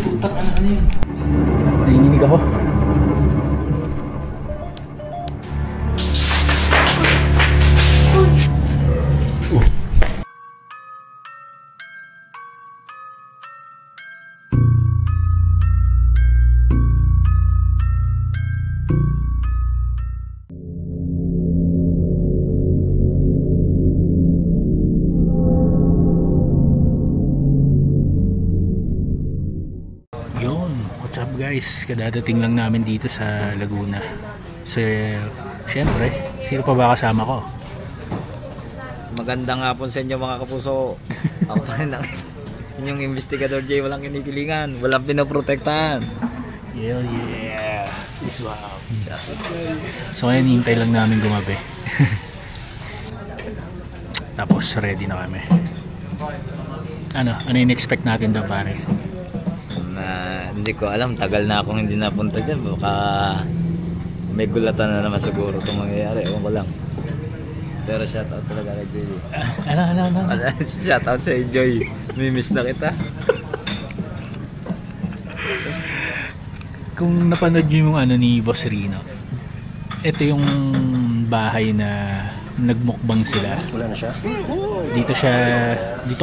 Putak, ano yun? Nanginginig ako. What's up guys, kadadating lang namin dito sa Laguna. So syempre, sino pa ba kasama ko? Magandang hapon sa inyo mga kapuso. Ako pa rin ang inyong investigador J. Walang kinikilingan, walang pinoprotektahan. Yeah. Wow. So ngayon hintay lang namin gumabi. Tapos ready na kami. Ano yung expect natin daw pare? Hindi ko alam, tagal na akong hindi napunta dyan. Baka may gulatan na naman siguro itong mangyayari, ewan ko lang. Pero shoutout talaga kay Joy. Ano? Shoutout sa Joy, mimiss na kita. Kung napanood nyo yung ano ni Boss Rino, ito yung bahay na nagmukbang sila. Wala na siya? Dito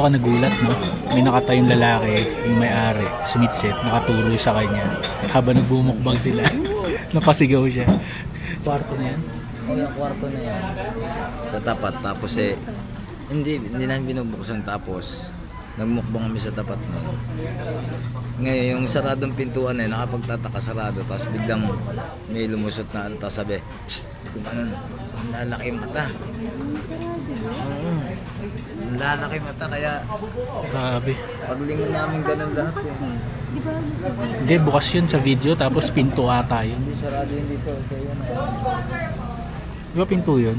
ka nagulat, no? May nakatayong lalaki, yung may-ari, sumitsit, nakaturo sa kanya habang nagbumukbang sila. Napasigaw siya. Kwarto na yan? Oo, yung kwarto na yan. Sa tapat, tapos hindi namin binubuksan, tapos nagmukbang kami sa tapat nun. Ngayon, yung saradong pintuan nakapagtataka sarado, tapos biglang may lumusot na ano, tapos sabi, psst, kumanan, ang lalaki mata. Ang lalaki mata, kaya Grabe. paglingon namin ganun lahat Hindi, bukas yun sa video, tapos pinto ata yun. Hindi sarado yun dito, kaya yan. Di ba pinto yun?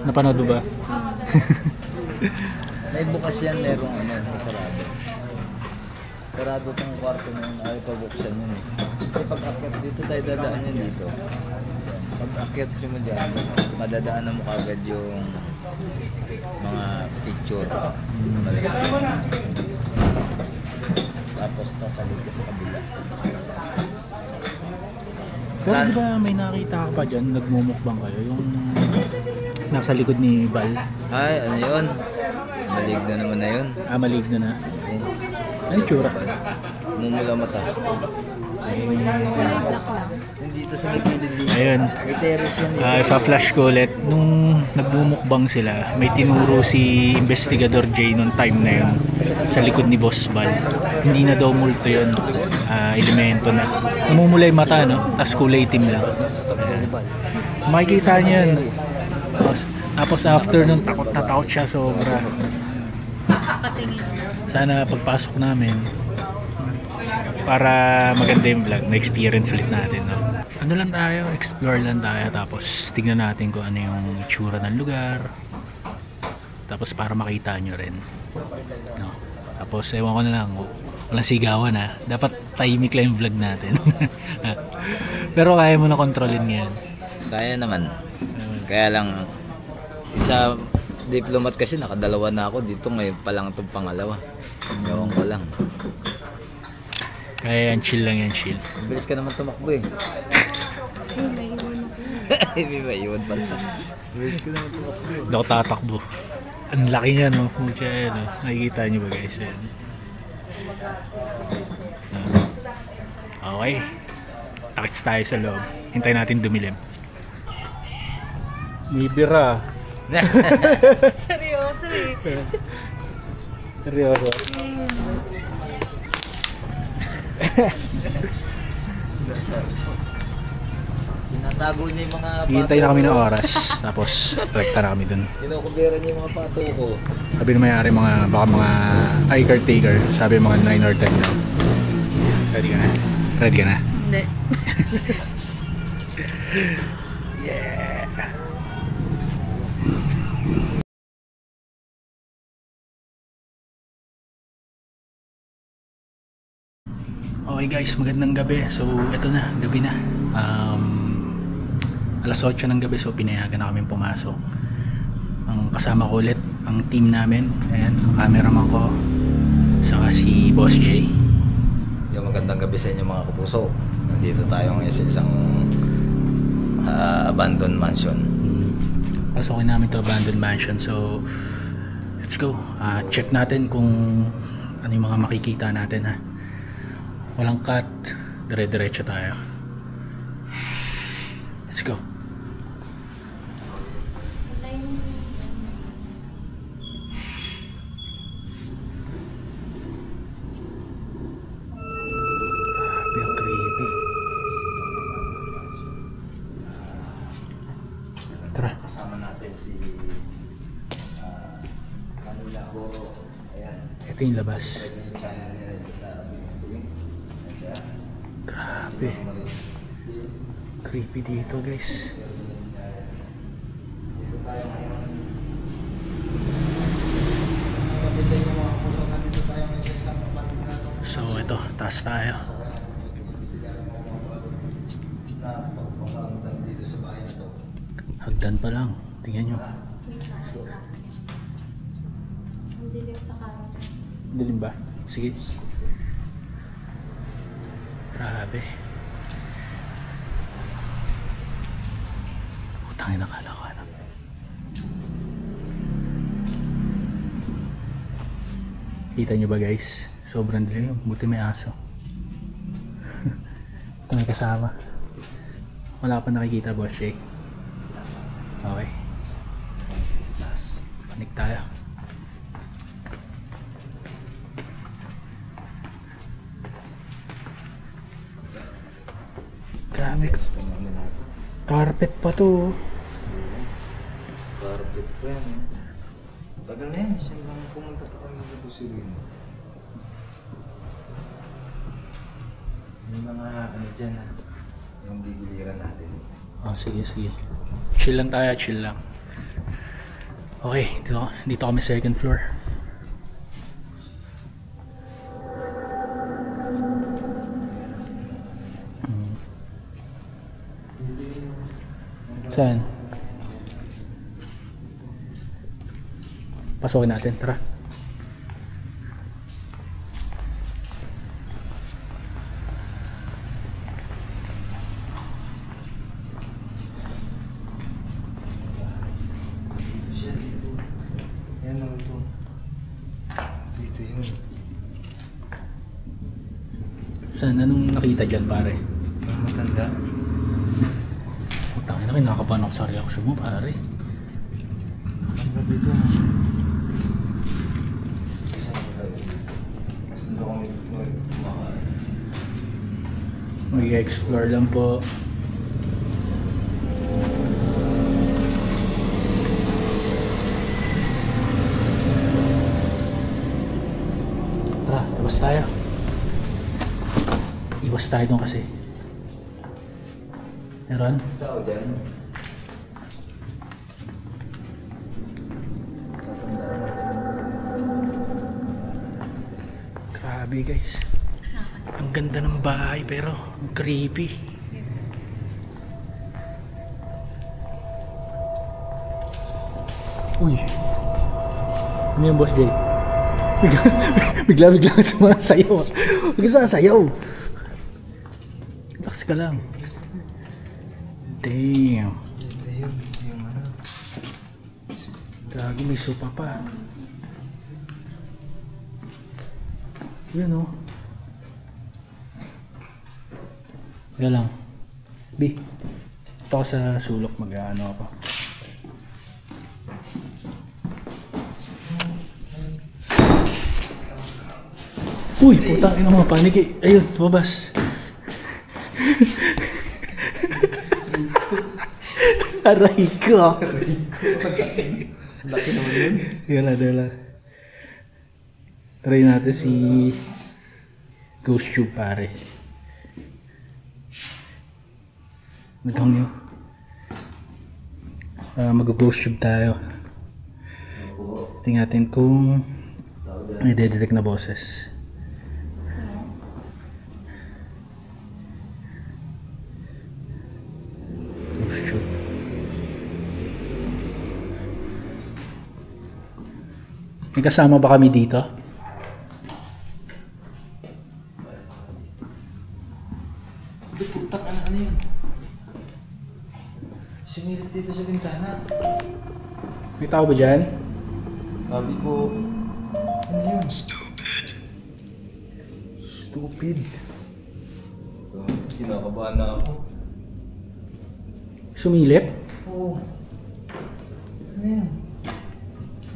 Napanood ba? May bukas yan, merong may sarado. Sarado tong kwarto na yun, ayaw pa buksan yun Kasi pag akyat dito, tayo dadaan yan dito. Pag akyat mo dyan, madadaanan mo kagad yung mga picture. Tapos tatalid ka sa kabila. Pero di ba may nakita ka pa dyan, nagmumukbang kayo, yung nasa likod ni Val? Ay, ano yun? Maligno naman na yun. Maligno na. Ano tsura? Mumula mata. Dito sa may kilid dito. Ayun. May terrace yan dito. Ipa-flash ko ulit. Nung nagmumukbang sila, may tinuro si Investigador J noong time na yun sa likod ni Boss Val. Hindi na daw multo yun. Elemento na. Namumula yung mata, no? Tapos kulay itim lang. Makikita niyo yun. Tapos after nun, takot siya sobra. Sana pagpasok namin, para maganda yung vlog, na-experience ulit natin, no? Ano lang tayo, explore lang tayo, tapos tignan natin kung ano yung itsura ng lugar, tapos para makita nyo rin, no? Tapos ewan ko na lang, walang sigawan ha, dapat tahimik lang yung vlog natin. Pero kaya mo na kontrolin yan. Kaya naman. Kaya lang, sa diplomat kasi nakadalawa na ako dito, ngayon pa lang itong pangalawa. Ewan ko lang. Kaya yan, chill lang yan, chill. Bilis ka naman tumakbo eh. May iwan pala. Bilis ka naman tumakbo eh. Hindi ako tatakbo. Ang laki niya, no? Pucha, no? Nakikita niyo ba guys? Yan. Okay. Takits tayo sa loob. Hintayin natin dumilim. May bira. Seryoso eh. Seryoso. Tinatago niya yung mga pato. Hihintay na kami ng oras. Tapos rekta na kami dun. Kinukubera niya yung mga pato ko. Sabi na may-ari baka mga caretaker. Sabi mga 9 or 10 daw. Ready ka na? Ready ka na? Hindi. Yeah! Okay guys, magandang gabi. So ito na, gabi na. Alas 8 ng gabi, so pinayagan na kami pumasok. Ang kasama ko ulit, ang team namin. Ayan, ang cameraman ko. Saka si Boss J. Magandang gabi sa inyo mga kapuso. Nandito tayo ngayon sa isang abandoned mansion. Pasokin namin to abandoned mansion. So, let's go. Check natin kung ano yung mga makikita natin ha. Walang cut. Dire-diretso tayo. Let's go. Kasama natin si Manila Boro. Ayan. Ito yung labas. Yung channel nila dito sa streaming. Ayan siya. Grabe. Creepy dito guys. Dito tayo ngayon. Gabi sa inyo mga kapuso. Nandito tayo ngayon sa isang kapatid na ito. So ito, taas tayo. Na pagpaparamdam dito sa bahay na ito. Hagdan pa lang. Tingnan nyo. Dilim ba? Sige. Grabe. Utangin na kalakan. Kita nyo ba guys? Sobrang dilim. Buti may aso. Ito may kasama. Wala pa nakikita, boss Jake. Okay. Panik tayo. Grabe. Carpet pa to. Carpet pa yan. Tagal na yan. Siya lang pumunta pa kami sa Busilino. Yung mga ano dyan ha. Yung gigiliran natin. Oh, sige, sige. Chill lang tayo, chill lang. Okay, dito kami second floor. Saan? Pasokin natin, tara. Yan o ito. Dito yun. Saan? Anong nakita dyan, pare? Ang matanda. Putangin na, kinakabahan ako sa reaction mo, pare. Ang gabi dito. Mas nito kami kumakain. Mag-explore lang po. Tara, labas tayo. Iwas tayo doon kasi. Meron? Tao dyan. Grabe guys. Ang ganda ng bahay pero ang creepy. Uy. Ano yung boss Jay? Bigla sumasayaw. Bigla sumasayaw. Relax ka lang. Damn. Ito yung ano. Gagi, may sopa pa. Yan o. Yan lang. B. Ito ako sa sulok, mag-ano ako. Uy, putang ina mo, panik eh. Ayun, lumabas. Aray ko. Laki naman yun. Dala. Try natin si Ghost Tube, pare. Magkang nyo. Mag-ghost tube tayo. Tingnan natin kung may detect na boses. Ghost tube. May kasama ba kami dito? Putak, ano yun? Sumilip dito sa bintana. May tao ba dyan? Sabi ko, ano yun? Stupid. Kinakabahan na ako. Sumilip? Oo. Ano yun?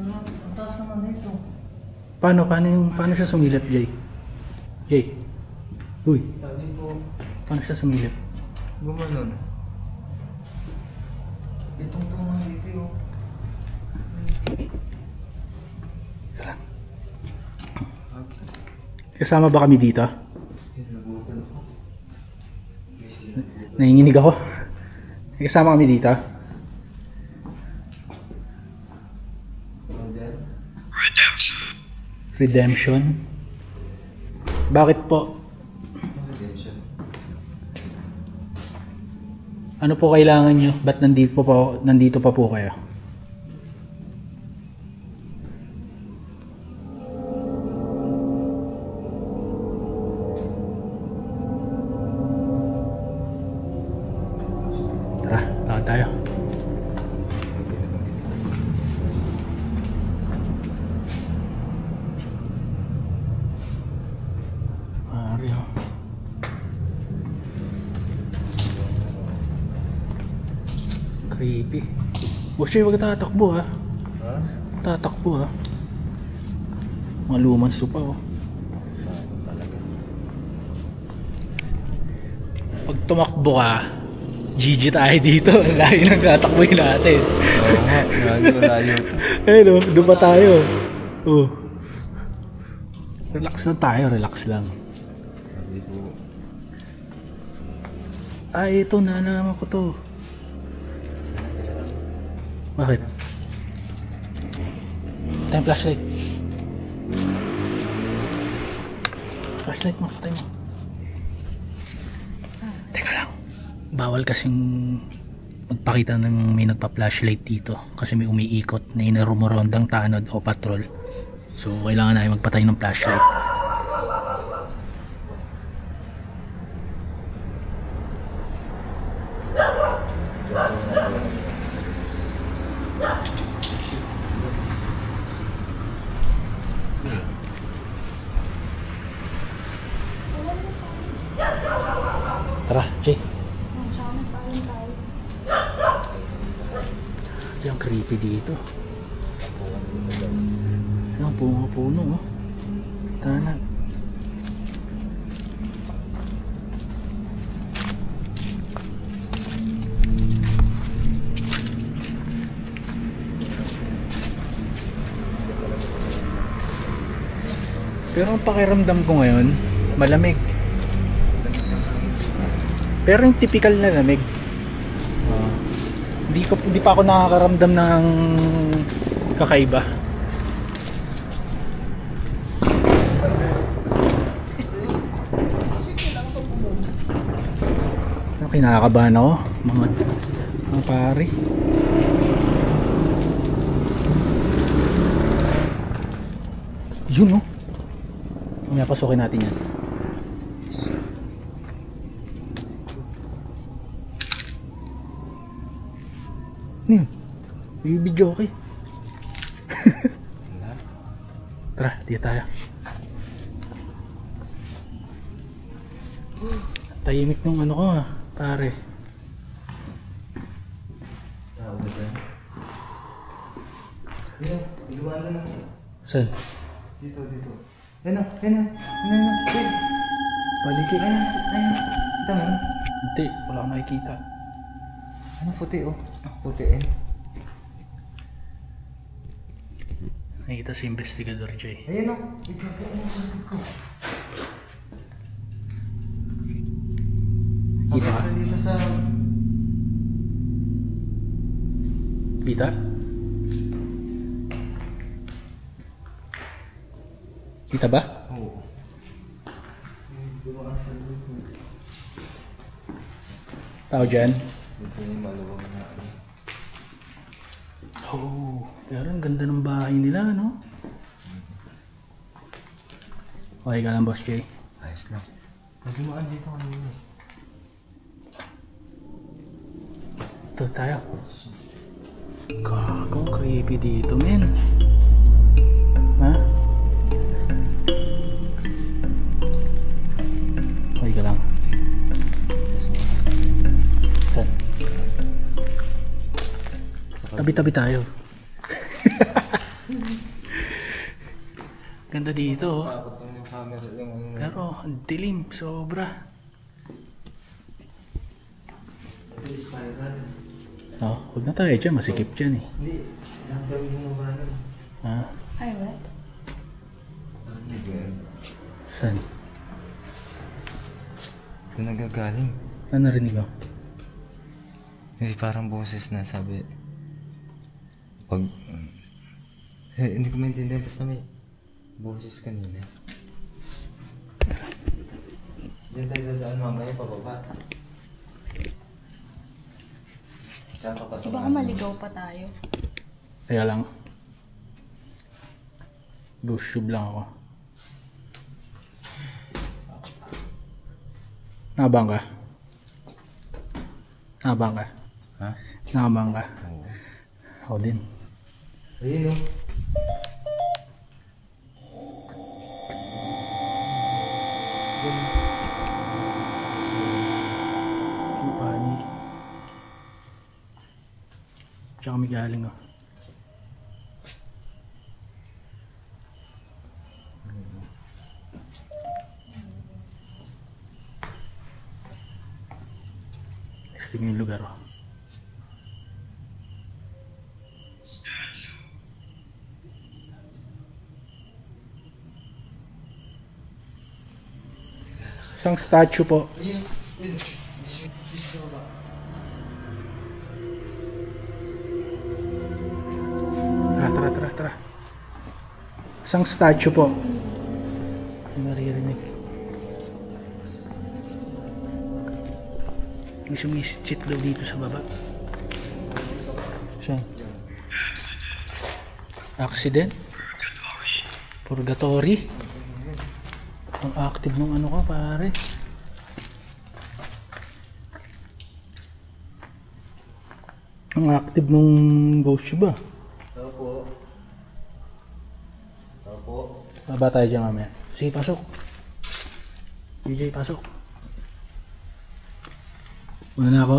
Ang taas naman dito. Paano siya sumilip, Jay? Jay? Uy, Sabi ko, paano siya sumilip? gumanon. Itong tunang dito yun. Tara. Kasama ba kami dito? Nagutan ako. Nanginginig ako. May kasama kami dito? Redemption? Bakit po? Ano po kailangan nyo? Ba't nandito pa po kayo? Tara, lakad tayo. Mario. Creepy. Boss Jay, wag tatakbo ha. Ha? Tatakbo ha. Mga lumang sopa oh. Talaga. Pag tumakbo ka, GG tayo dito. Layo lang tatakboy natin. Oo nga, malayo ito. Ayun oh, doon pa tayo. Oh. Relax lang tayo, relax lang. Sabi ko, Ay, ito, naalala ko to. Bakit? Tayo flashlight. Flashlight mo, tayo mo. Teka lang. Bawal kasing magpakita ng may nagpa-flashlight dito kasi may umiikot na inarumorondang tanod o patrol. So, kailangan natin magpatay ng flashlight. Tara, Jay. Ang creepy dito. Ang puno oh. Tana. Pero ang pakiramdam ko ngayon, malamig. Pero yung typical na lamig. Hindi pa ako nakakaramdam ng kakaiba. Kinakabahan ako, mga pare. Yun oh. Mamaya pasukin natin yan. Yung video okay. Tara, di tayo. Tahimik nung ano ko ah, pare. Saan? dito. Ayun na. Wait. Palikit. Ayun. Kita mo? Hindi, wala akong makikita. Ano puti oh? Puti eh. Nakita si Investigador Jay. Ayun oh. Ito sa likod ko. Kita ka? Dito sa... Kita? Kita ba? Oo. Dumaan sa likod. Tao dyan? Dito yung maluwag na ano. Oh, pero ang ganda ng bahay nila, no? Okay ka lang, Boss Jay? Ayos lang. Dumaan dito kanina. Ito tayo. Gago, creepy dito, men. Ha? Okay ka lang. Saan? Tabi-tabi tayo. Ganda dito, oh. Pero ang dilim, sobra. Oh, huwag na tayo dyan, masikip dyan eh. Hindi, ang gawin mo ba nun? Ha? Ay, what? Saan? Ito nagagaling. Ano narinig ko? May parang boses na sabi. Pag... hindi ko maintindihan, basta may boses kanina. Diyan tayo dadaan mamaya pababa. Diyan ka pa sa Baka maligaw pa tayo. Kaya lang. Bushub lang ako. Nakabang ka? Nakabang ka? Ha? Nakabang ka? Oo. Ako din. Ayun o. Pani. Tsaka may galing oh. Tingin yung lugar oh. Isang statue po. Tara. Isang statue po. Maririnig. May sumisit daw dito sa baba. Saan? Accident? Purgatory? Ang active nung ano ka pare. Ang active nung ghost ba? Opo. Baba tayo dyan mamaya. Sige, pasok. DJ, pasok. Una na ako.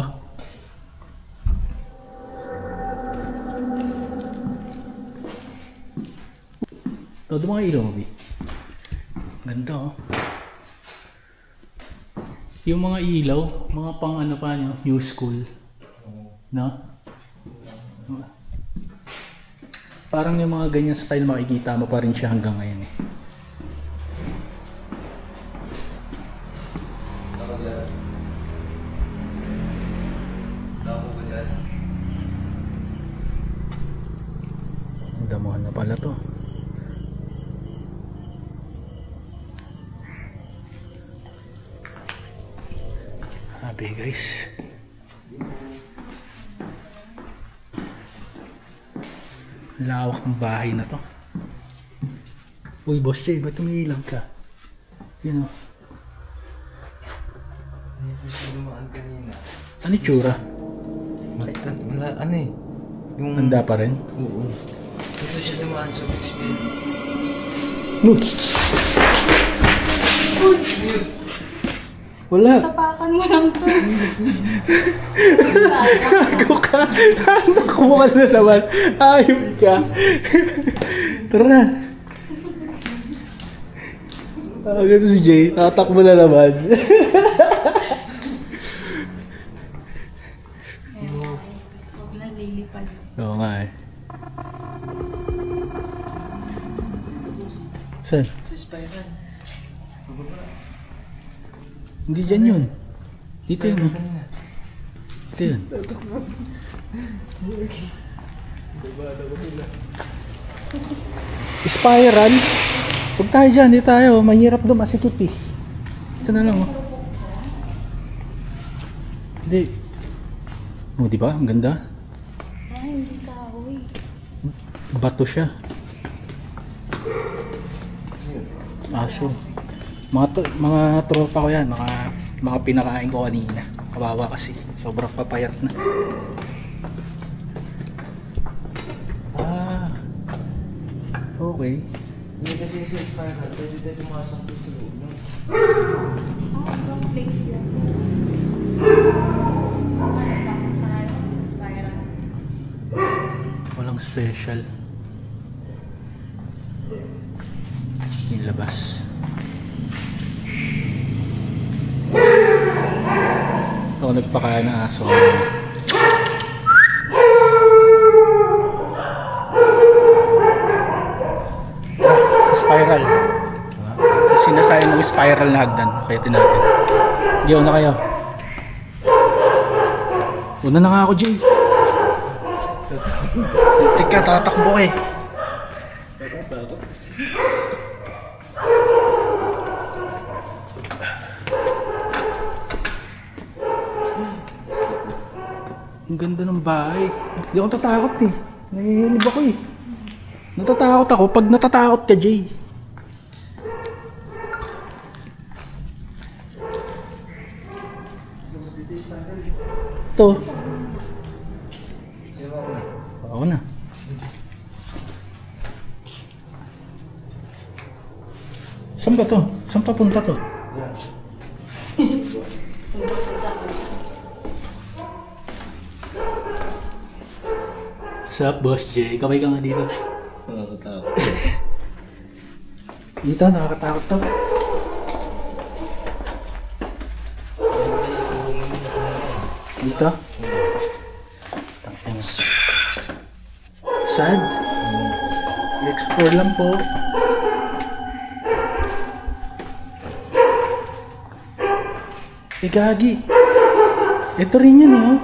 Todo mga ilaw mo, Bi. Ganda, oh. Yung mga ilaw, mga pang ano pa nyo, new school. No? Parang yung mga ganyan style makikita mo pa rin siya hanggang ngayon eh. Ang damuhan na pala to. Happy guys. Lawak ng bahay na to. Uy, Boss Jay, ba't umiilag ka? Yun o. Dito siya dumaan kanina. Ano yung tsura? Wala, ano eh. Yung... Handa pa rin? Oo. Dito siya dumaan sa Bixby. Look! Wala! Tapakan mo lang to. Gago ka! Nakuha ka na naman! Ayun ka! Tara na! Ganito si Jay, nakatakbo na naman. Huwag na lilipad. Oo nga eh. Saan? Sa spiral. Hindi dyan yun. Dito yun. Dito yun. Spiral? Huwag tayo dyan, hindi tayo. Mahirap doon, masikip eh. Ito na lang oh. Hindi. Oh, di ba? Ang ganda. Ay, hindi kahoy. Bato siya. Aso. Mga tropa ko yan, mga pinakain ko kanina. Kawawa kasi, sobrang papayat na. okay. Hindi kasi yung spiral, pwede tayo pumasok dito sa loob. Ang place yan. Pasok tayo sa spiral. Walang special. Yung labas. Ako nagpakain ng aso. Sa spiral. Sinasayang ng spiral na hagdan. Pakitin natin. Giyaw na kayo. Una na nga ako, Jay. Tika, tatakbo eh. Ang ganda ng bahay. Hindi ako natatakot eh. Nahihilib ako eh. Natatakot ako pag natatakot ka, Jay. Ito. Ako na. Saan ba to? Saan papunta to? What's up, Boss Jay? Kamay ka nga dito. Nakakatakot. Dito, nakakatakot to. Dito? Sad. I-explore lang po. Gagi. Ito rin yun, oh.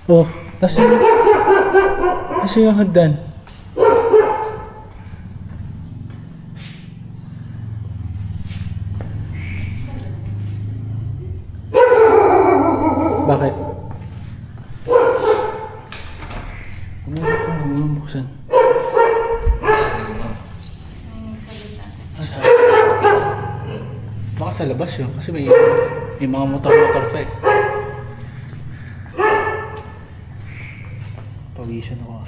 Oh, tas yung hagdan. Bakit? Umulok ka, umuluksan. Baka sa labas yun, kasi may mga motor-motor pa eh. Pawisan ako.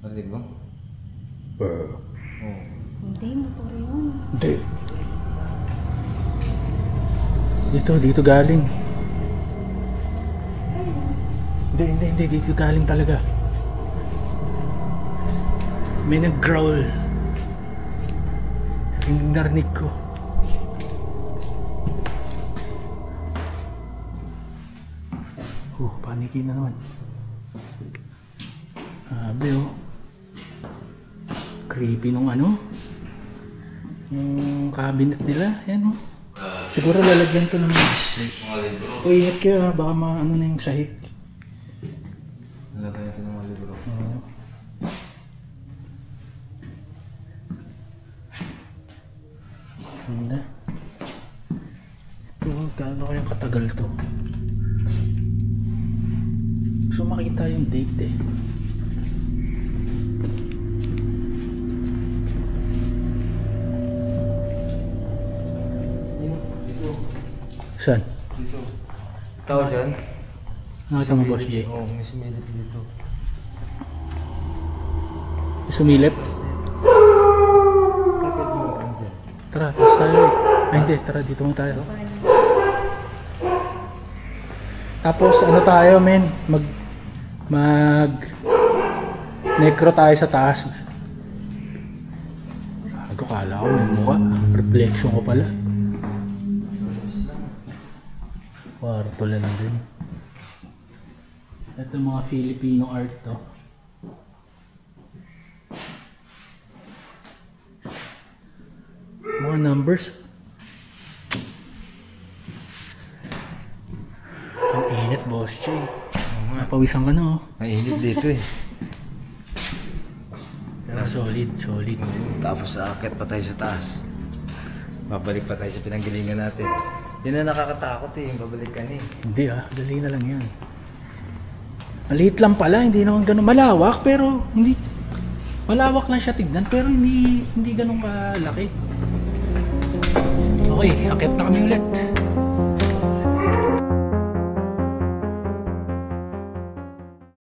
Narinig mo? Hindi, motor yun. Hindi. Dito galing. Hindi, dito galing talaga. May nag-growl. Narinig ko. Panikin na naman. Sabi oh. Creepy nung ano. Yung cabinet nila. Yan oh. Siguro lalagyan to ng Mga libro. o ingat kayo ha. Baka maano na yung sahig. Nalagay natin ng mga libro. Hindi. Ito, gaano kaya katagal to? Gusto makita yung date eh. Dito. Saan? Dito. Tao dyan? Nakita mo, Boss Jay? Oo, may sumilip dito. Sumilip? Tara, tapos tayo. Ay hindi, tara dito mo tayo. Tapos ano tayo men? Mag necro tayo sa taas. Ako kala ko may mukha. Reflection ko pala. Kwarto lang din. Ito mga Filipino art to. Mga numbers. Ang init, Boss Jay. Napawisan ka na oh. Mainit dito eh. Pero solid. Tapos aakyat pa tayo sa taas. Babalik pa tayo sa pinanggalingan natin. Yan na nakakatakot eh, yung babalikan eh. Hindi dali na lang yan. Maliit lang pala, hindi naman ganun malawak, pero hindi malawak lang siya tignan, pero hindi ganun kalaki. Okay, akyat na kami ulit.